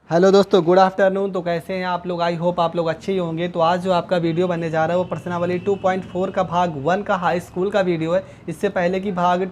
Hello दोस्तों, good afternoon. तो कैसे हैं आप लोग? आई होप आप लोग अच्छे ही होंगे। तो आज जो आपका वीडियो बनने जा रहा है वो प्रश्नावली 2.4 का भाग 1 का हाई स्कूल का वीडियो है। इससे पहले की भाग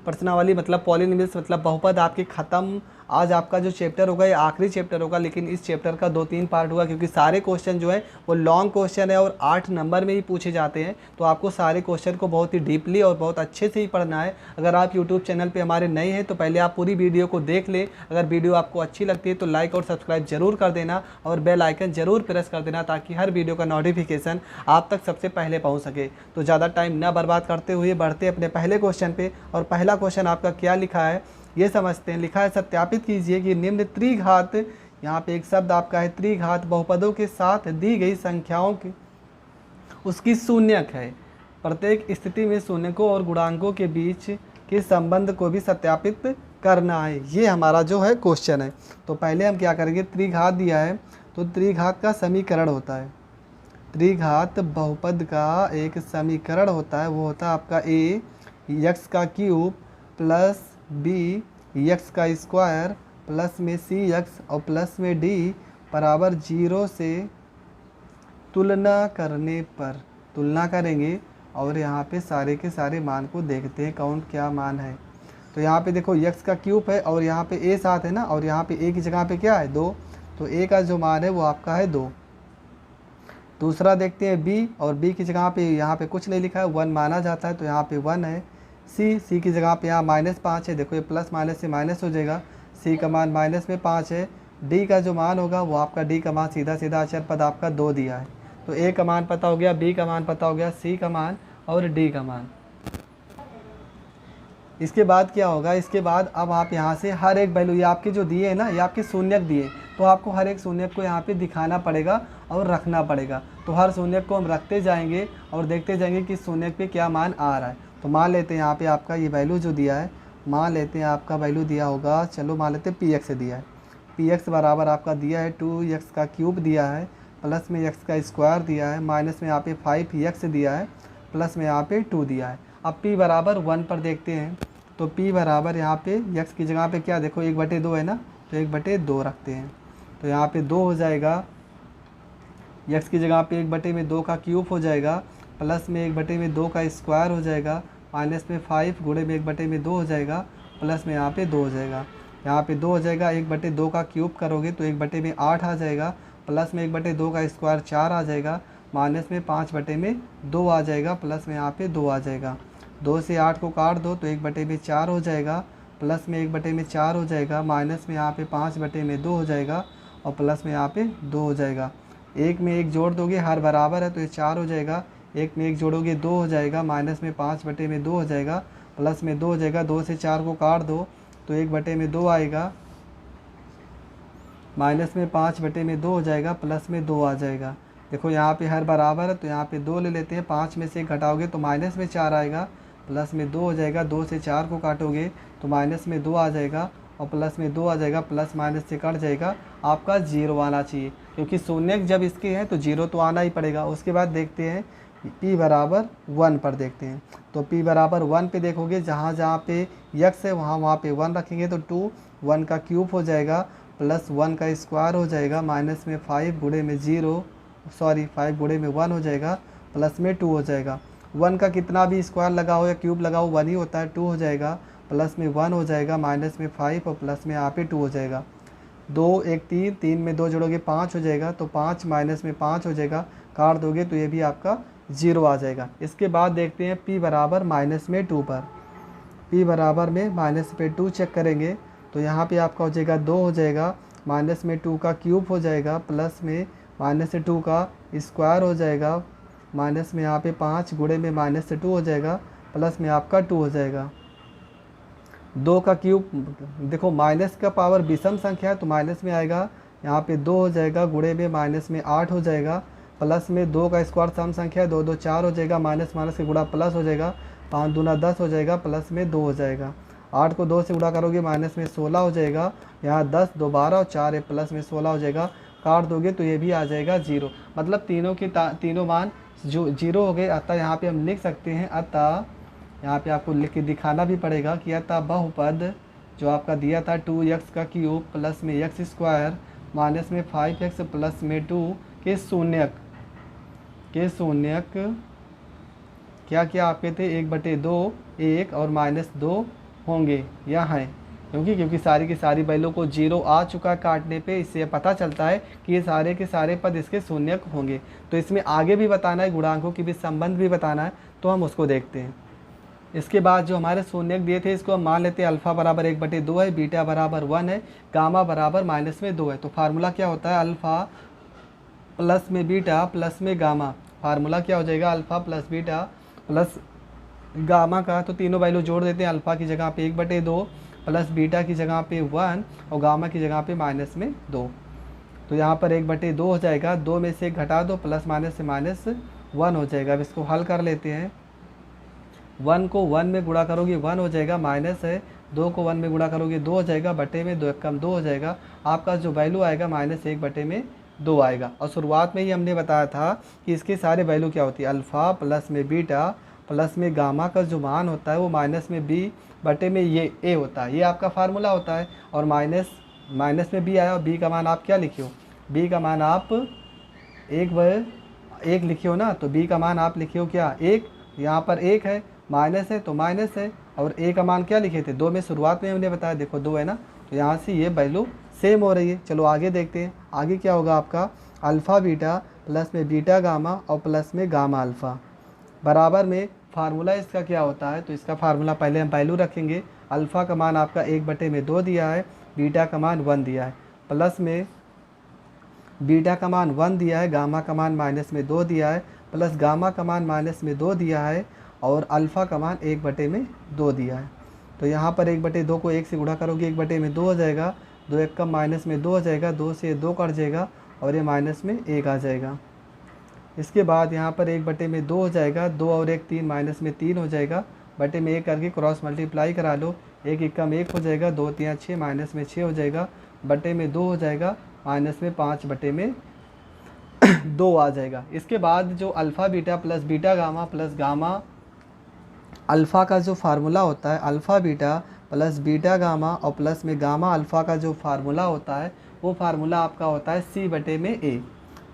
प्रश्नावली मतलब पॉलिनॉमियल्स मतलब बहुपद आपके ख़त्म। आज आपका जो चैप्टर होगा ये आखिरी चैप्टर होगा, लेकिन इस चैप्टर का 2-3 पार्ट होगा क्योंकि सारे क्वेश्चन जो है वो लॉन्ग क्वेश्चन है और 8 नंबर में ही पूछे जाते हैं। तो आपको सारे क्वेश्चन को बहुत ही डीपली और बहुत अच्छे से ही पढ़ना है। अगर आप यूट्यूब चैनल पे हमारे नए हैं तो पहले आप पूरी वीडियो को देख लें। अगर वीडियो आपको अच्छी लगती है तो लाइक और सब्सक्राइब जरूर कर देना और बेल आइकन जरूर प्रेस कर देना ताकि हर वीडियो का नोटिफिकेशन आप तक सबसे पहले पहुंच सके। तो ज़्यादा टाइम ना बर्बाद करते हुए बढ़ते अपने पहले क्वेश्चन पे। और पहला क्वेश्चन आपका क्या लिखा है ये समझते हैं। लिखा है, सत्यापित कीजिए कि निम्न त्रिघात, यहाँ पे एक शब्द आपका है त्रिघात बहुपदों के साथ दी गई संख्याओं की उसकी शून्यक है। प्रत्येक स्थिति में शून्यकों और गुणांकों के बीच के संबंध को भी सत्यापित करना है। ये हमारा जो है क्वेश्चन है। तो पहले हम क्या करेंगे, त्रिघात दिया है तो त्रिघात का समीकरण होता है। त्रिघात बहुपद का एक समीकरण होता है, वो होता है आपका ए यक्स का क्यूब प्लस बी यक्स का स्क्वायर प्लस में सी यक्स और प्लस में डी बराबर 0 से तुलना करने पर तुलना करेंगे और यहाँ पे सारे के सारे मान को देखते हैं कौन क्या मान है। तो यहाँ पे देखो यक्स का क्यूब है और यहाँ पे ए साथ है ना, और यहाँ पे ए की जगह पे क्या है 2, तो ए का जो मान है वो आपका है 2। दूसरा देखते हैं बी, और बी की जगह पे यहाँ पे कुछ नहीं लिखा है 1 माना जाता है तो यहाँ पे 1 है। सी की जगह पे यहाँ -5 है, देखो ये प्लस माइनस से माइनस हो जाएगा, सी का मान -5 है। डी का जो मान होगा वो आपका डी का मान सीधा सीधा अचर पद आपका 2 दिया है। तो ए का मान पता हो गया, बी का मान पता हो गया, सी का मान और डी का मान। इसके बाद क्या होगा, इसके बाद अब आप यहाँ से हर एक वैल्यू, ये आपके जो दिए हैं ना, ये आपके शून्यक दिए, तो आपको हर एक शून्यक को यहाँ पे दिखाना पड़ेगा और रखना पड़ेगा। तो हर शून्यक को हम रखते जाएंगे और देखते जाएंगे कि शून्यक पे क्या मान आ रहा है। तो मान लेते हैं यहाँ पे आपका ये वैल्यू जो दिया है, मान लेते हैं आपका वैल्यू दिया होगा, चलो मान लेते हैं पी एक्स दिया है। पी एक्स बराबर आपका दिया है 2x का क्यूब दिया है प्लस में x का स्क्वायर दिया है माइनस में यहाँ पे 5x दिया है प्लस में यहाँ पे 2 दिया है। अब p बराबर 1 पर देखते हैं। तो p बराबर यहाँ पे x की जगह पे क्या, देखो 1/2 है ना, तो 1/2 रखते हैं। तो यहाँ पे 2 हो जाएगा, x की जगह पे 1/2 का क्यूब हो जाएगा प्लस में 1/2 का स्क्वायर हो जाएगा माइनस में 5 गुणे में 1/2 हो जाएगा प्लस में यहाँ पे 2 हो जाएगा। यहाँ पे 2 हो जाएगा, 1/2 का क्यूब करोगे तो 1/8 आ जाएगा प्लस में 1/2 का स्क्वायर 4 आ जाएगा माइनस में 5/2 आ जाएगा प्लस में यहाँ पे 2 आ जाएगा। 2 से 8 को काट दो तो 1/4 हो जाएगा प्लस में 1/4 हो जाएगा माइनस में यहाँ पे 5/2 हो जाएगा और प्लस में यहाँ पे 2 हो जाएगा। एक में एक जोड़ दोगे, हर बराबर है तो ये 4 हो जाएगा, एक में एक जोड़ोगे 2 हो जाएगा माइनस में 5/2 हो जाएगा प्लस में 2 हो जाएगा। 2 से 4 को काट दो तो 1/2 आएगा माइनस में 5/2 हो जाएगा प्लस में 2 आ जाएगा। देखो यहाँ पे हर बराबर है तो यहाँ पे 2 ले लेते हैं, 5 में से घटाओगे तो माइनस में 4 आएगा प्लस में 2 हो जाएगा। 2 से 4 को काटोगे तो माइनस में 2 आ जाएगा और प्लस में 2 आ जाएगा, प्लस माइनस से कट जाएगा, आपका 0 आना चाहिए क्योंकि शून्यक जब इसके हैं तो 0 तो आना ही पड़ेगा। उसके बाद देखते हैं p बराबर 1 पर देखते हैं। तो p बराबर 1 पे देखोगे, जहाँ जहाँ पे x है वहाँ पे 1 रखेंगे तो 2 1 का क्यूब हो जाएगा प्लस 1 का स्क्वायर हो जाएगा माइनस में 5 गुणे में 5 गुणे में 1 हो जाएगा प्लस में 2 हो जाएगा। 1 का कितना भी स्क्वायर लगाओ या क्यूब लगाओ 1 ही होता है, 2 हो जाएगा प्लस में 1 हो जाएगा माइनस में 5 और प्लस में यहाँ पे 2 हो जाएगा। 2 1 3 3 में 2 जोड़ोगे 5 हो जाएगा, तो 5 माइनस में 5 हो जाएगा, काट दोगे तो ये भी आपका 0 आ जाएगा। इसके बाद देखते हैं p बराबर -2 पर। p बराबर में -2 चेक करेंगे तो यहाँ पे आपका हो जाएगा 2 हो जाएगा माइनस में 2 का क्यूब हो जाएगा प्लस में -2 का स्क्वायर हो जाएगा माइनस में यहाँ पे 5 गुणे में -2 हो जाएगा प्लस में आपका 2 हो जाएगा। 2 का क्यूब, देखो माइनस का पावर विषम संख्या है तो माइनस में आएगा, यहाँ पे 2 हो जाएगा गुणे में माइनस में 8 हो जाएगा प्लस में 2 का स्क्वायर सम संख्या है, 2 2 4 हो जाएगा माइनस माइनस के गुणा प्लस हो जाएगा, 5 दूना 10 हो जाएगा प्लस में 2 हो जाएगा। 8 को 2 से गुणा करोगे माइनस में 16 हो जाएगा, यहाँ 10 2 12 और 4 है प्लस में 16 हो जाएगा, काट दोगे तो ये भी आ जाएगा 0। मतलब तीनों मान जो 0 हो गए। अतः यहाँ पे हम लिख सकते हैं, अतः यहाँ पे आपको लिख के दिखाना भी पड़ेगा कि अतः बहुपद जो आपका दिया था 2x का क्यूब प्लस में x स्क्वायर माइनस में 5x प्लस में 2 के शून्यक क्या क्या आपके थे 1/2 1 और -2 होंगे या हैं, क्योंकि सारी की सारी वैल्यू को 0 आ चुका है काटने पे, इससे पता चलता है कि ये सारे के सारे पद इसके शून्यक होंगे। तो इसमें आगे भी बताना है, गुणांकों की भी संबंध भी बताना है, तो हम उसको देखते हैं। इसके बाद जो हमारे शून्यक दिए थे इसको हम मान लेते हैं अल्फ़ा बराबर 1/2 है, बीटा बराबर 1 है, गामा बराबर -2 है। तो फार्मूला क्या होता है, अल्फ़ा प्लस में बीटा प्लस में गामा। फार्मूला क्या हो जाएगा, alpha plus beta plus gamma का। तो तीनों वैल्यू जोड़ देते हैं, अल्फ़ा की जगह पे 1/2 प्लस बीटा की जगह पे 1 और गामा की जगह पे -2। तो यहाँ पर 1/2 हो जाएगा, 2 में से 1 घटा दो, प्लस माइनस से -1 हो जाएगा। अब इसको हल कर लेते हैं। 1 को 1 में गुणा करोगे 1 हो जाएगा, माइनस है 2 को 1 में गुणा करोगे 2 हो जाएगा, बटे में 2 कम 2 हो जाएगा। आपका जो वैल्यू आएगा -1/2 आएगा। और शुरुआत में ही हमने बताया था कि इसकी सारे वैल्यू क्या होती है, अल्फ़ा प्लस में बीटा प्लस में गामा का जो मान होता है वो माइनस में बी बटे में ये ए होता है, ये आपका फार्मूला होता है। और माइनस में बी आया और बी का मान आप क्या लिखे हो, बी का मान आप एक लिखे हो ना, तो बी का मान आप लिखे हो क्या 1, यहाँ पर 1 है, माइनस है तो माइनस है, और ए का मान क्या लिखे थे 2 में, शुरुआत में हमने बताया देखो 2 है ना, तो यहाँ से ये वैल्यू सेम हो रही है। चलो आगे देखते हैं, आगे क्या होगा आपका, अल्फ़ा बीटा प्लस में बीटा गामा और प्लस में गामा अल्फ़ा बराबर में फार्मूला इसका क्या होता है। तो इसका फार्मूला पहले हम वैल्यू रखेंगे। अल्फ़ा का मान आपका 1/2 दिया है, बीटा का मान 1 दिया है, प्लस में बीटा का मान 1 दिया है, गामा का मान -2 दिया है, प्लस गामा का मान -2 दिया है, और अल्फ़ा का मान 1/2 दिया है। तो यहाँ पर 1/2 को 1 से गुणा करोगे 1/2 हो जाएगा, 2 1 कम -2 हो जाएगा, 2 से 2 कट जाएगा और ये -1 आ जाएगा। इसके बाद यहाँ पर 1/2 हो जाएगा, 2 और 1 3, -3 हो जाएगा, बटे में 1 करके क्रॉस मल्टीप्लाई करा लो, 1 1 कम 1 हो जाएगा, 2 3 6, -6 हो जाएगा, बटे में 2 हो जाएगा, -5/2 आ जाएगा। इसके बाद जो alpha beta plus beta gamma plus gamma alpha का जो फार्मूला होता है, alpha beta plus beta gamma और प्लस में गामा अल्फ़ा का जो फार्मूला होता है वो फार्मूला आपका होता है C/A।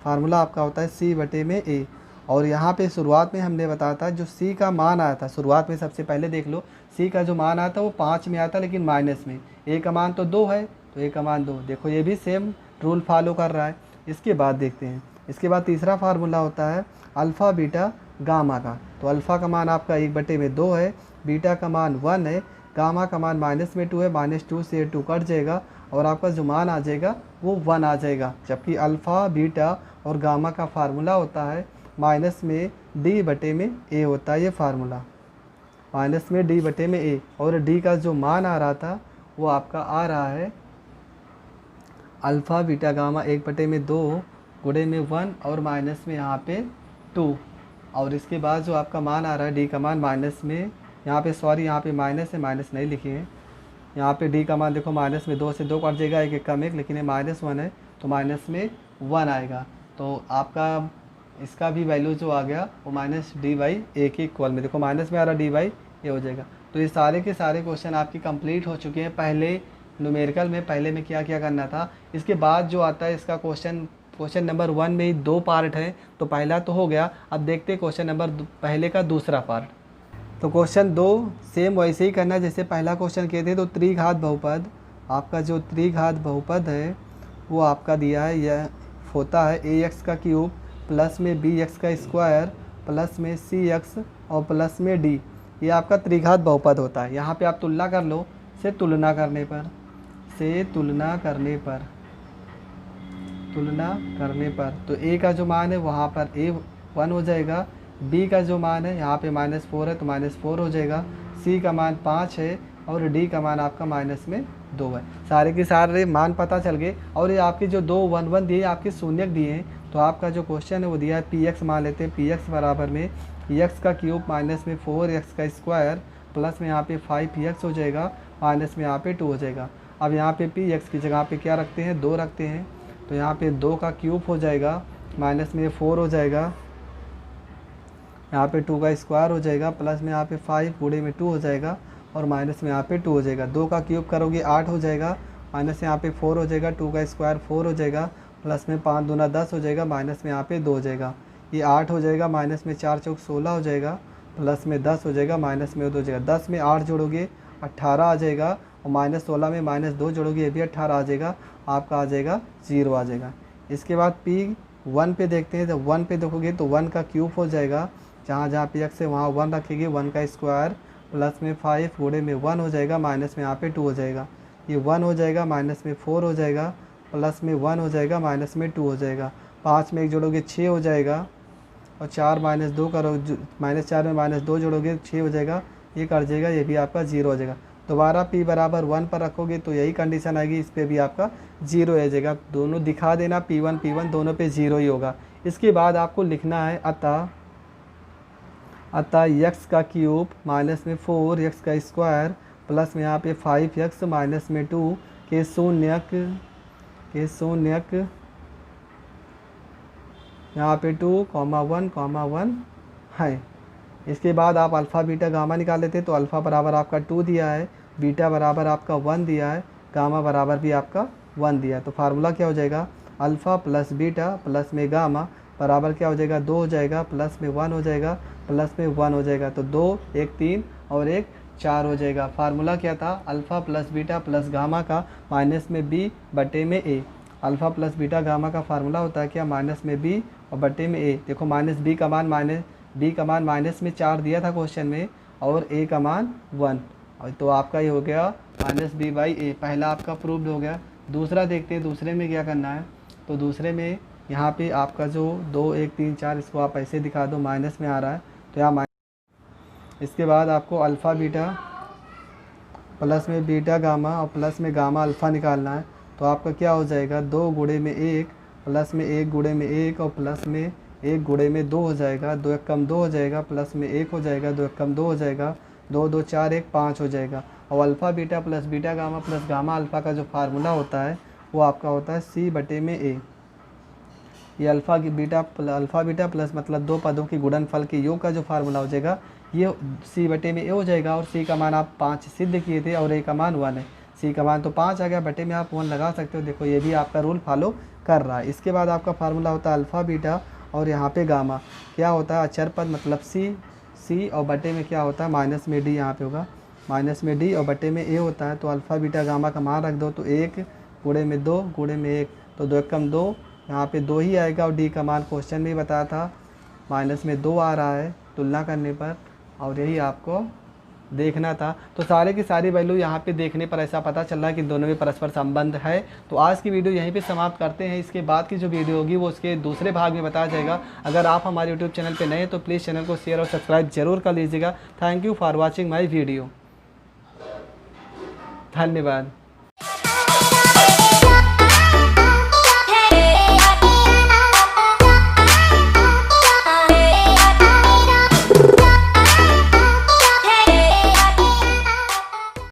फार्मूला आपका होता है C/A। और यहाँ पे शुरुआत में हमने बताया था जो C का मान आया था, शुरुआत में सबसे पहले देख लो, C का जो मान आया था वो 5 में आता, लेकिन माइनस में, A का मान तो 2 है तो A का मान 2, देखो ये भी सेम रूल फॉलो कर रहा है। इसके बाद देखते हैं, इसके बाद तीसरा फार्मूला होता है अल्फ़ा बीटा गामा का। तो अल्फ़ा का मान आपका 1/2 है, बीटा का मान 1 है, गामा का मान -2 है, -2 से 2 कट जाएगा और आपका जो मान आ जाएगा वो 1 आ जाएगा। जबकि अल्फ़ा बीटा और गामा का फार्मूला होता है -D/A होता है, ये फार्मूला -D/A। और D का जो मान आ रहा था वो आपका आ रहा है अल्फ़ा बीटा गामा 1/2 गुणे में 1 और माइनस में यहाँ पे 2। और इसके बाद जो आपका मान आ रहा है D का मान माइनस में, यहाँ पे सॉरी यहाँ पे माइनस है, माइनस नहीं लिखे हैं, यहाँ पे D का /, देखो माइनस में 2 से 2 कट जाएगा, 1 1 कम 1, लेकिन ये -1 है तो -1 आएगा। तो आपका इसका भी वैल्यू जो आ गया वो -D/A के इक्वल में, देखो माइनस में आ रहा D/A हो जाएगा। तो ये सारे के सारे क्वेश्चन आपकी कंप्लीट हो चुके हैं। पहले न्यूमेरिकल में पहले में क्या क्या करना था, इसके बाद जो आता है इसका क्वेश्चन नंबर 1 में ही 2 पार्ट है, तो पहला तो हो गया। अब देखते हैं क्वेश्चन नंबर पहले का दूसरा पार्ट। तो क्वेश्चन 2 सेम वैसे ही करना जैसे पहला क्वेश्चन किए थे। तो त्रिघात बहुपद, आपका जो त्रिघात बहुपद है वो आपका दिया है, यह होता है ax³ प्लस में bx² प्लस में cx और प्लस में d। ये आपका त्रिघात बहुपद होता है। यहाँ पे आप तुलना कर लो, तुलना करने पर तो a का जो मान है वहाँ पर a 1 हो जाएगा, b का जो मान है यहाँ पे -4 है तो -4 हो जाएगा, c का मान 5 है और d का मान आपका -2 है। सारे के सारे मान पता चल गए। और ये आपके जो 2 1 1 दिए आपके शून्यक दिए हैं, तो आपका जो क्वेश्चन है वो दिया है px मान लेते हैं, px बराबर में x³ माइनस में 4x² प्लस में यहाँ पे 5x हो जाएगा, माइनस में यहाँ पे 2 हो जाएगा। अब यहाँ पे px की जगह पे क्या रखते हैं, 2 रखते हैं, तो यहाँ पे 2 का क्यूब हो जाएगा, माइनस में 4 हो जाएगा, यहाँ पे 2 का स्क्वायर हो जाएगा, प्लस में यहाँ पे 5 गुणे में 2 हो जाएगा और माइनस में यहाँ पे 2 हो जाएगा। 2 का क्यूब करोगे 8 हो जाएगा, माइनस यहाँ पे 4 हो जाएगा, 2 का स्क्वायर 4 हो जाएगा, प्लस में 5 दूना 10 हो जाएगा, माइनस में यहाँ पे 2 हो जाएगा। ये 8 हो जाएगा, माइनस में 4 चौक 16 हो जाएगा, प्लस में 10 हो जाएगा, माइनस में 2 हो जाएगा। 10 में 8 जोड़ोगे 18 आ जाएगा, और माइनस 16 में माइनस 2 जोड़ोगे ये भी 18 आ जाएगा, आपका आ जाएगा 0 आ जाएगा। इसके बाद P1 पे देखते हैं। जब 1 पे देखोगे तो 1 का क्यूब हो जाएगा, जहाँ जहाँ पे x है वहाँ 1 रखेंगे, 1 का स्क्वायर प्लस में 5 गुणे में 1 हो जाएगा, माइनस में यहाँ पे 2 हो जाएगा। ये 1 हो जाएगा, माइनस में 4 हो जाएगा, प्लस में 1 हो जाएगा, माइनस में 2 हो जाएगा। 5 में 1 जोड़ोगे 6 हो जाएगा, और 4 माइनस 2 करो, माइनस 4 में माइनस 2 जोड़ोगे 6 हो जाएगा, ये कट जाएगा, ये भी आपका 0 हो जाएगा। दोबारा p बराबर 1 पर रखोगे तो यही कंडीशन आएगी, इस पर भी आपका 0 आ जाएगा। दोनों दिखा देना, P1 दोनों पे 0 ही होगा। इसके बाद आपको लिखना है अतः x का क्यूब माइनस में 4x का स्क्वायर प्लस में यहाँ पे 5x माइनस में 2 के शून्यक यहाँ पे 2,1,1 है। इसके बाद आप अल्फ़ा बीटा गामा निकाल लेते, तो अल्फ़ा बराबर आपका 2 दिया है, बीटा बराबर आपका 1 दिया है, गामा बराबर भी आपका 1 दिया है। तो फार्मूला क्या हो जाएगा, अल्फ़ा प्लस बीटा प्लस में गामा बराबर क्या हो जाएगा, 2 हो जाएगा, प्लस में 1 हो जाएगा, प्लस में 1 हो जाएगा। तो 2 1 3 और 1 4 हो जाएगा। फार्मूला क्या था, alpha plus beta plus gamma का माइनस में b बटे में a। Alpha plus beta gamma का फार्मूला होता है क्या, माइनस में b और बटे में a। देखो माइनस b का मान माइनस में 4 दिया था क्वेश्चन में, और a का मान 1, और तो आपका ये हो गया माइनस b बाई a। पहला आपका प्रूव्ड हो गया। दूसरा देखते हैं, दूसरे में क्या करना है। तो दूसरे में यहाँ पे आपका जो 2 1 3 4 इसको आप ऐसे दिखा दो, माइनस में आ रहा है तो यहाँ माइनस। इसके बाद आपको अल्फ़ा बीटा प्लस में बीटा गामा और प्लस में गामा अल्फ़ा निकालना है। तो आपका क्या हो जाएगा, 2 गुणे में 1 प्लस में 1 गुणे में 1 और प्लस में 1 गुणे में 2 हो जाएगा, 2 1 कम 2 हो जाएगा, प्लस में 1 हो जाएगा, 2 1 कम 2 हो जाएगा, 2 2 4 1 5 हो जाएगा। और alpha beta plus beta gamma plus gamma alpha का जो फार्मूला होता है वो आपका होता है c बटे में a। ये अल्फ़ा बीटा प्लस मतलब 2 पदों की गुणनफल के योग का जो फार्मूला हो जाएगा, ये c बटे में a हो जाएगा। और c का मान आप 5 सिद्ध किए थे, और a का मान 1 है। c का मान तो 5 आ गया, बटे में आप 1 लगा सकते हो। देखो ये भी आपका रूल फॉलो कर रहा है। इसके बाद आपका फार्मूला होता है अल्फ़ा बीटा, और यहाँ पे गामा क्या होता है, अचर पद मतलब c और बटे में क्या होता है, माइनस में d। यहाँ पे होगा माइनस में d और बटे में a होता है। तो अल्फ़ा बीटा गामा का मान रख दो, तो 1 गुणे में 2 गुणे में 1, तो 2 1 कम 2, यहाँ पे 2 ही आएगा। और d का मान क्वेश्चन में बताया था माइनस में 2 आ रहा है तुलना करने पर, और यही आपको देखना था। तो सारे की सारी वैल्यू यहाँ पे देखने पर ऐसा पता चल रहा है कि दोनों में परस्पर संबंध है। तो आज की वीडियो यहीं पे समाप्त करते हैं। इसके बाद की जो वीडियो होगी वो उसके दूसरे भाग में बताया जाएगा। अगर आप हमारे यूट्यूब चैनल पे नए हैं तो प्लीज़ चैनल को शेयर और सब्सक्राइब जरूर कर लीजिएगा। Thank you for watching my video. धन्यवाद।